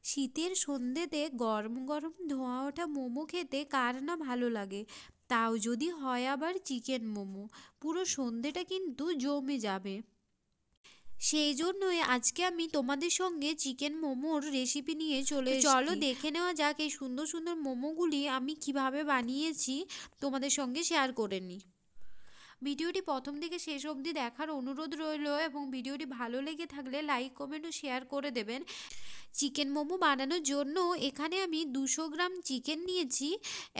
শীতের সন্ধ্যেতে গরম গরম ধোঁয়া ওঠা মোমো খেতে কার না ভালো লাগে, তাও যদি হয় আবার চিকেন মোমো, পুরো সন্ধ্যেটা কিন্তু জমে যাবে। সেই জন্যই আজকে আমি তোমাদের সঙ্গে চিকেন মোমোর রেসিপি নিয়ে চলে এসেছি। চলো দেখে নেওয়া যাক এই সুন্দর সুন্দর মোমোগুলি আমি কিভাবে বানিয়েছি, তোমাদের সঙ্গে শেয়ার করে নিই। ভিডিওটি প্রথম থেকে শেষ অবধি দেখার অনুরোধ রইল এবং ভিডিওটি ভালো লেগে থাকলে লাইক কমেন্ট ও শেয়ার করে দেবেন। চিকেন মোমো বানানোর জন্য এখানে আমি 200 গ্রাম চিকেন নিয়েছি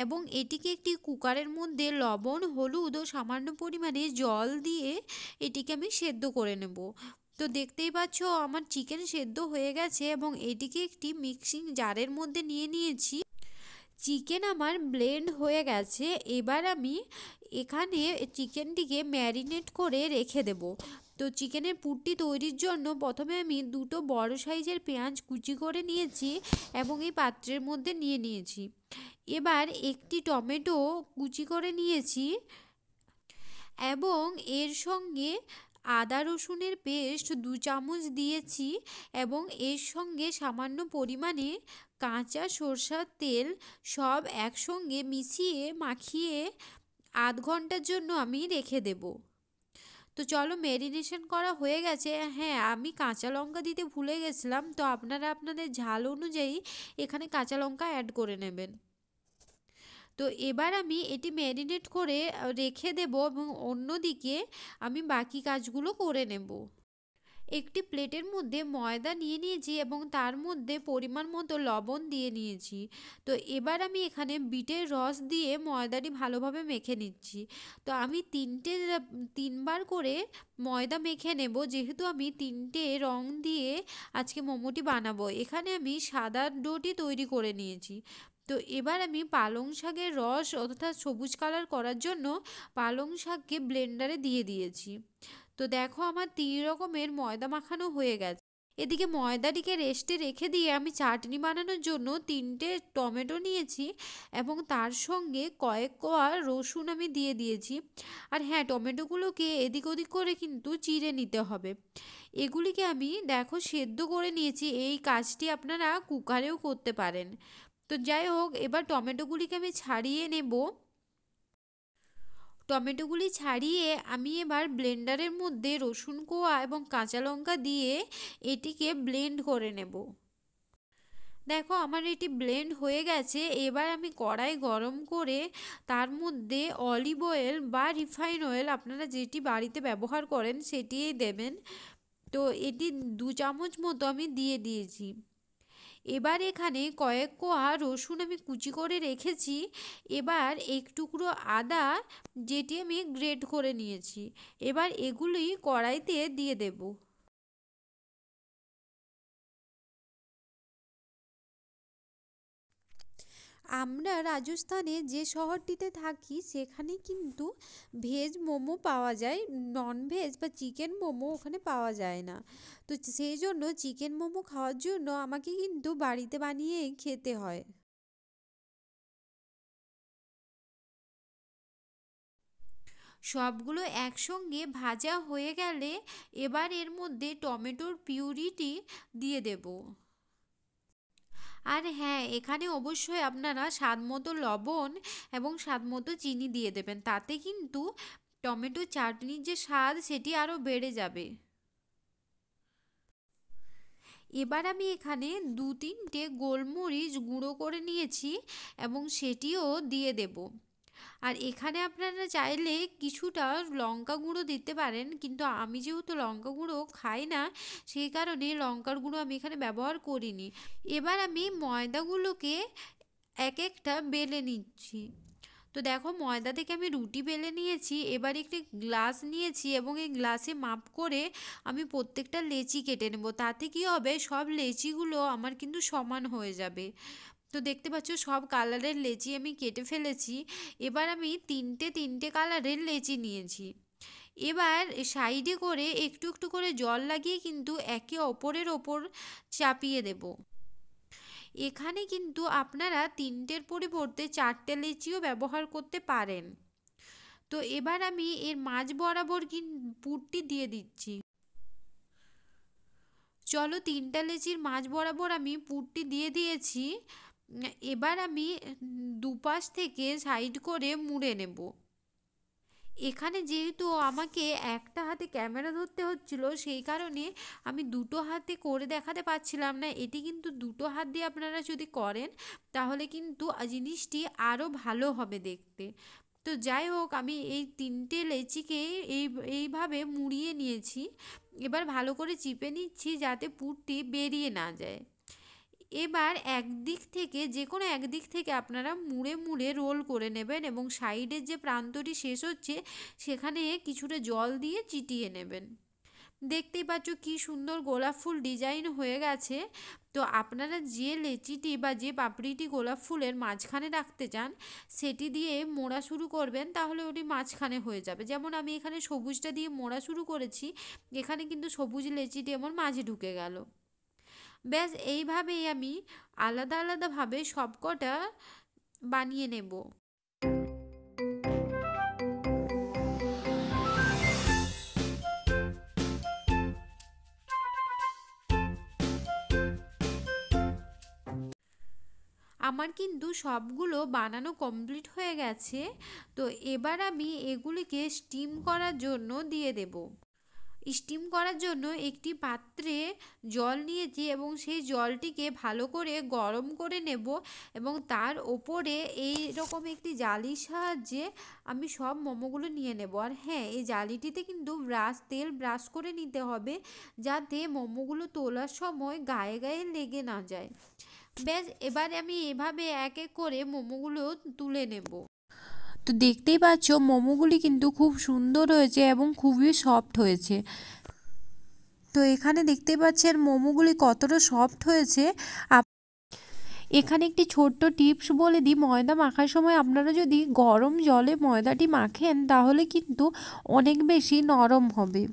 এবং এটিকে একটি কুকারের মধ্যে লবণ, হলুদ ও সামান্য পরিমাণে জল দিয়ে এটিকে আমি সেদ্ধ করে নেব। তো দেখতেই পাচ্ছ আমার চিকেন সেদ্ধ হয়ে গেছে এবং এটিকে একটি মিক্সিং জারের মধ্যে নিয়ে নিয়েছি। চিকেন আমার ব্লেন্ড হয়ে গেছে। এবার আমি এখানে চিকেনটিকে ম্যারিনেট করে রেখে দেব। তো চিকেনের পুরটি তৈরির জন্য প্রথমে আমি 2টো বড় সাইজের পেঁয়াজ কুচি করে নিয়েছি এবং এই পাত্রের মধ্যে নিয়ে নিয়েছি। এবার একটি টমেটো কুচি করে নিয়েছি এবং এর সঙ্গে আদা রসুনের পেস্ট 2 চামচ দিয়েছি এবং এর সঙ্গে সামান্য পরিমাণে কাঁচা সরষের তেল সব একসঙ্গে মিশিয়ে মাখিয়ে আধ ঘন্টার জন্য আমি রেখে দেব। তো চলো ম্যারিনেশন করা হয়ে গেছে। হ্যাঁ, আমি কাঁচা লঙ্কা দিতে ভুলে গেছিলাম, তো আপনারা আপনাদের ঝাল অনুযায়ী এখানে কাঁচা লঙ্কা অ্যাড করে নেবেন। তো এবার আমি এটি ম্যারিনেট করে রেখে দেব এবং অন্যদিকে আমি বাকি কাজগুলো করে নেব। একটি প্লেটের মধ্যে ময়দা নিয়ে নিয়েছি এবং তার মধ্যে পরিমাণ মতো লবণ দিয়ে নিয়েছি। তো এবার আমি এখানে বিটের রস দিয়ে ময়দাটি ভালোভাবে মেখে নিচ্ছি। তো আমি তিনবার করে ময়দা মেখে নেব, যেহেতু আমি 3টে রং দিয়ে আজকে মোমোটি বানাবো। এখানে আমি সাদা ডোটি তৈরি করে নিয়েছি। তো এবার আমি পালং শাকের রস অর্থাৎ সবুজ কালার করার জন্য পালং শাককে ব্লেন্ডারে দিয়ে দিয়েছি। তো দেখো আমার 3 রকমের ময়দা মাখানো হয়ে গেছে। এদিকে ময়দাটিকে রেস্টে রেখে দিয়ে আমি চাটনি বানানোর জন্য 3টে টমেটো নিয়েছি এবং তার সঙ্গে কয়েক কোয়া রসুন আমি দিয়ে দিয়েছি। আর হ্যাঁ, টমেটোগুলোকে এদিক ওদিক করে কিন্তু চিড়ে নিতে হবে। এগুলিকে আমি দেখো সেদ্ধ করে নিয়েছি। এই কাজটি আপনারা কুকারেও করতে পারেন। তো যাই হোক, এবার টমেটোগুলিকে আমি ছাড়িয়ে নেব। টমেটোগুলি ছাড়িয়ে আমি এবার ব্লেন্ডারের মধ্যে রসুন কোয়া এবং কাঁচা লঙ্কা দিয়ে এটিকে ব্লেন্ড করে নেব। দেখো আমার এটি ব্লেন্ড হয়ে গেছে। এবার আমি কড়াই গরম করে তার মধ্যে অলিভ অয়েল বা রিফাইন অয়েল আপনারা যেটি বাড়িতে ব্যবহার করেন সেটিই দেবেন। তো এটি 2 চামচ মতো আমি দিয়ে দিয়েছি। এবার এখানে কয়েক কোয়া রসুন আমি কুচি করে রেখেছি। এবার এক টুকরো আদা যেটি আমি গ্রেট করে নিয়েছি, এবার এগুলি কড়াইতে দিয়ে দেব। আমরা রাজস্থানে যে শহরটিতে থাকি সেখানে কিন্তু ভেজ মোমো পাওয়া যায়, নন ভেজ বা চিকেন মোমো ওখানে পাওয়া যায় না। তো সেই জন্য চিকেন মোমো খাওয়ার জন্য আমাকে কিন্তু বাড়িতে বানিয়েই খেতে হয়। সবগুলো একসঙ্গে ভাজা হয়ে গেলে এবার এর মধ্যে টমেটোর পিউরিটি দিয়ে দেব। আর হ্যাঁ, এখানে অবশ্যই আপনারা স্বাদ মতো লবণ এবং স্বাদ মতো চিনি দিয়ে দেবেন, তাতে কিন্তু টমেটো চাটনির যে স্বাদ সেটি আরও বেড়ে যাবে। এবার আমি এখানে 2-3টে গোলমরিচ গুঁড়ো করে নিয়েছি এবং সেটিও দিয়ে দেব। আর এখানে আপনারা চাইলে কিছুটা লঙ্কা গুঁড়ো দিতে পারেন, কিন্তু আমি যেহেতু লঙ্কা গুঁড়ো খাই না সেই কারণে লঙ্কার গুঁড়ো আমি এখানে ব্যবহার করিনি। এবার আমি ময়দাগুলোকে এক একটা বেলে নিচ্ছি। তো দেখো ময়দা থেকে আমি রুটি বেলে নিয়েছি। এবার একটি গ্লাস নিয়েছি এবং এই গ্লাসে মাপ করে আমি প্রত্যেকটা লেচি কেটে নেব। তাতে কি হবে, সব লেচিগুলো আমার কিন্তু সমান হয়ে যাবে। তো দেখতে পাচ্ছ সব কালারের লেচি আমি কেটে ফেলেছি। এবার আমি 3টে কালারের লেচি নিয়েছি। এবার সাইডে করে একটু একটু করে জল লাগিয়ে কিন্তু একে অপরের ওপর চাপিয়ে দেব। এখানে কিন্তু আপনারা 3টের পরিবর্তে 4টে লেচিও ব্যবহার করতে পারেন। তো এবার আমি এর মাঝ বরাবর পুরটি দিয়ে দিচ্ছি। চলো 3টা লেচির মাঝ বরাবর আমি পুরটি দিয়ে দিয়েছি। এবার আমি দুপাশ থেকে সাইড করে মুড়ে নেব। এখানে যেহেতু আমাকে একটা হাতে ক্যামেরা ধরতে হচ্ছিল, সেই কারণে আমি দুটো হাতে করে দেখাতে পারছিলাম না। এটি কিন্তু দুটো হাত দিয়ে আপনারা যদি করেন তাহলে কিন্তু জিনিসটি আরও ভালো হবে দেখতে। তো যাই হোক, আমি এই 3টে লেচিকে এইভাবে মুড়িয়ে নিয়েছি। এবার ভালো করে চিপে নিচ্ছি যাতে পুরটি বেরিয়ে না যায়। এবার একদিক থেকে যে কোনো একদিক থেকে আপনারা মুড়ে মুড়ে রোল করে নেবেন এবং সাইডের যে প্রান্তটি শেষ হচ্ছে সেখানে কিছুটা জল দিয়ে চিটিয়ে নেবেন। দেখতেই পাচ্ছ কি সুন্দর গোলাপ ফুল ডিজাইন হয়ে গেছে। তো আপনারা যে লেচিটি বা যে পাপড়িটি গোলাপ ফুলের মাঝখানে রাখতে চান সেটি দিয়ে মোড়া শুরু করবেন, তাহলে ওটি মাঝখানে হয়ে যাবে। যেমন আমি এখানে সবুজটা দিয়ে মোড়া শুরু করেছি, এখানে কিন্তু সবুজ লেচিটি আমার মাঝে ঢুকে গেল। ব্যাস এইভাবেই আমি আলাদা আলাদাভাবে সবকটা বানিয়ে নেব। আমার কিন্তু সবগুলো বানানো কমপ্লিট হয়ে গেছে। তো এবার আমি এগুলিকে স্টিম করার জন্য দিয়ে দেব। স্টিম করার জন্য একটি পাত্রে জল নিয়েছি এবং সেই জলটিকে ভালো করে গরম করে নেব এবং তার ওপরে এই রকম একটি জালির সাহায্যে আমি সব মোমোগুলো নিয়ে নেব। আর হ্যাঁ, এই জালিটিতে কিন্তু তেল ব্রাশ করে নিতে হবে যাতে মোমোগুলো তোলার সময় গায়ে গায়ে লেগে না যায়। ব্যাস, এবার আমি এভাবে এক এক করে মোমোগুলো তুলে নেব। তো দেখতেই পাচ্ছ মোমোগুলি কিন্তু খুব সুন্দর হয়েছে এবং খুবই সফট হয়েছে। তো এখানে দেখতেই পাচ্ছেন মোমোগুলি কতটা সফট হয়েছে। এখানে একটি ছোট্ট টিপস বলে দিই, ময়দা মাখার সময় আপনারা যদি গরম জলে ময়দাটি মাখেন তাহলে কিন্তু অনেক বেশি নরম হবে।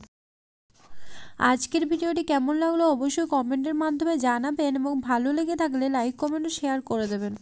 আজকের ভিডিওটি কেমন লাগলো অবশ্যই কমেন্টের মাধ্যমে জানাবেন এবং ভালো লেগে থাকলে লাইক কমেন্ট ও শেয়ার করে দেবেন।